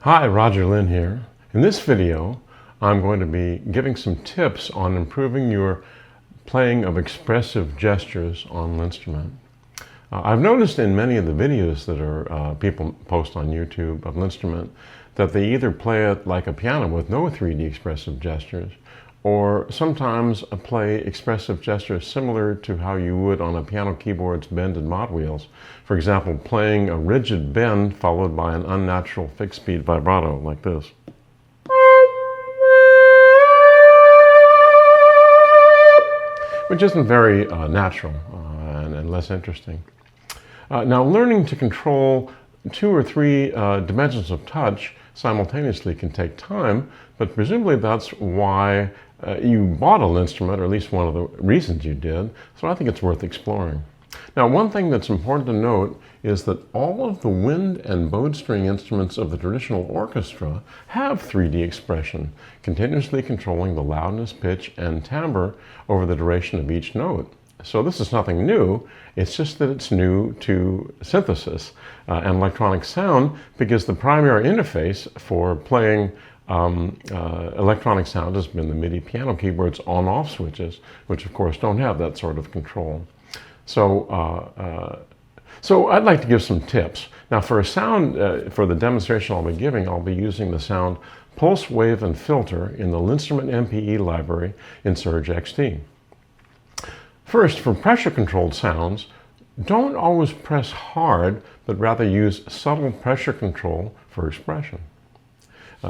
Hi, Roger Linn here. In this video, I'm going to be giving some tips on improving your playing of expressive gestures on LinnStrument. I've noticed in many of the videos that people post on YouTube of LinnStrument that they either play it like a piano with no 3D expressive gestures, or sometimes play expressive gestures similar to how you would on a piano keyboard's bend and mod wheels. For example, playing a rigid bend followed by an unnatural fixed speed vibrato like this. Which isn't very natural and less interesting. Now, learning to control 2 or 3 dimensions of touch simultaneously can take time, but presumably that's why you bought a LinnStrument, or at least one of the reasons you did, so I think it's worth exploring. Now, one thing that's important to note is that all of the wind and bowed string instruments of the traditional orchestra have 3D expression, continuously controlling the loudness, pitch, and timbre over the duration of each note. So this is nothing new, it's just that it's new to synthesis and electronic sound, because the primary interface for playing electronic sound has been the MIDI piano keyboard's on-off switches, which of course don't have that sort of control. So I'd like to give some tips. Now for a sound, for the demonstration I'll be giving, I'll be using the sound Pulse, Wave, and Filter in the LinnStrument MPE library in Surge XT. First, for pressure-controlled sounds, don't always press hard, but rather use subtle pressure control for expression.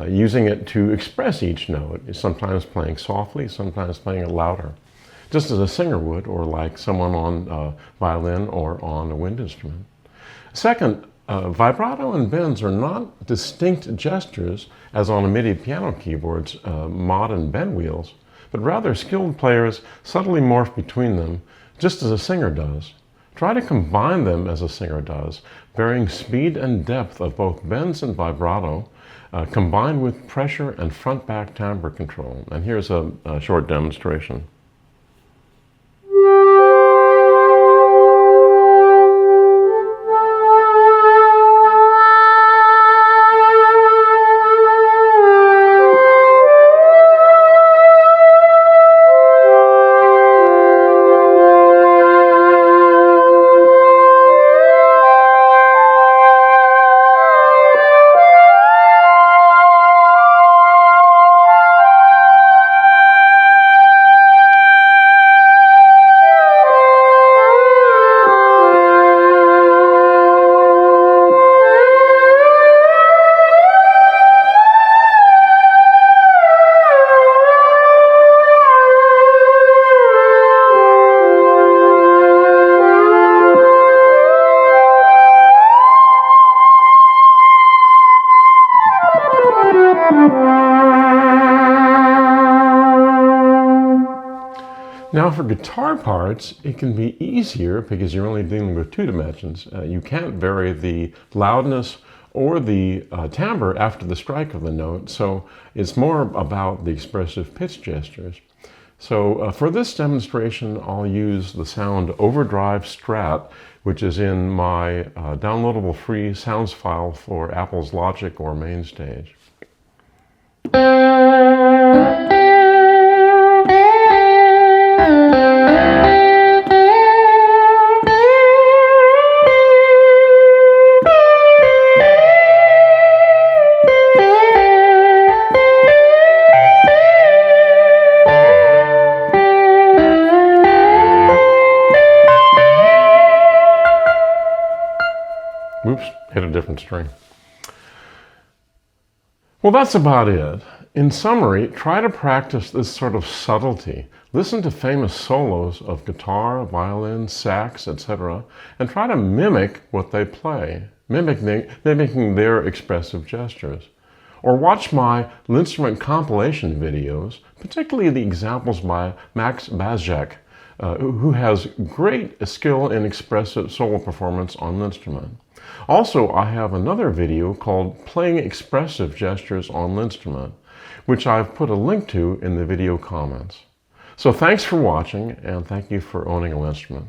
Using it to express each note, sometimes playing softly, sometimes playing it louder, just as a singer would, or like someone on violin or on a wind instrument. Second, vibrato and bends are not distinct gestures as on a MIDI piano keyboard's mod and bend wheels, but rather skilled players subtly morph between them, just as a singer does. Try to combine them as a singer does, varying speed and depth of both bends and vibrato, combined with pressure and front-back timbre control. And here's a short demonstration. Now for guitar parts, it can be easier because you're only dealing with 2 dimensions. You can't vary the loudness or the timbre after the strike of the note, so it's more about the expressive pitch gestures. So for this demonstration, I'll use the sound Overdrive Strat, which is in my downloadable free sounds file for Apple's Logic or MainStage. Oops, hit a different string. Well, that's about it. In summary, try to practice this sort of subtlety. Listen to famous solos of guitar, violin, sax, etc., and try to mimic what they play, mimicking their expressive gestures. Or watch my LinnStrument compilation videos, particularly the examples by Max Bazjak, who has great skill in expressive solo performance on LinnStrument. Also, I have another video called Playing Expressive Gestures on LinnStrument, which I've put a link to in the video comments. So thanks for watching, and thank you for owning a LinnStrument.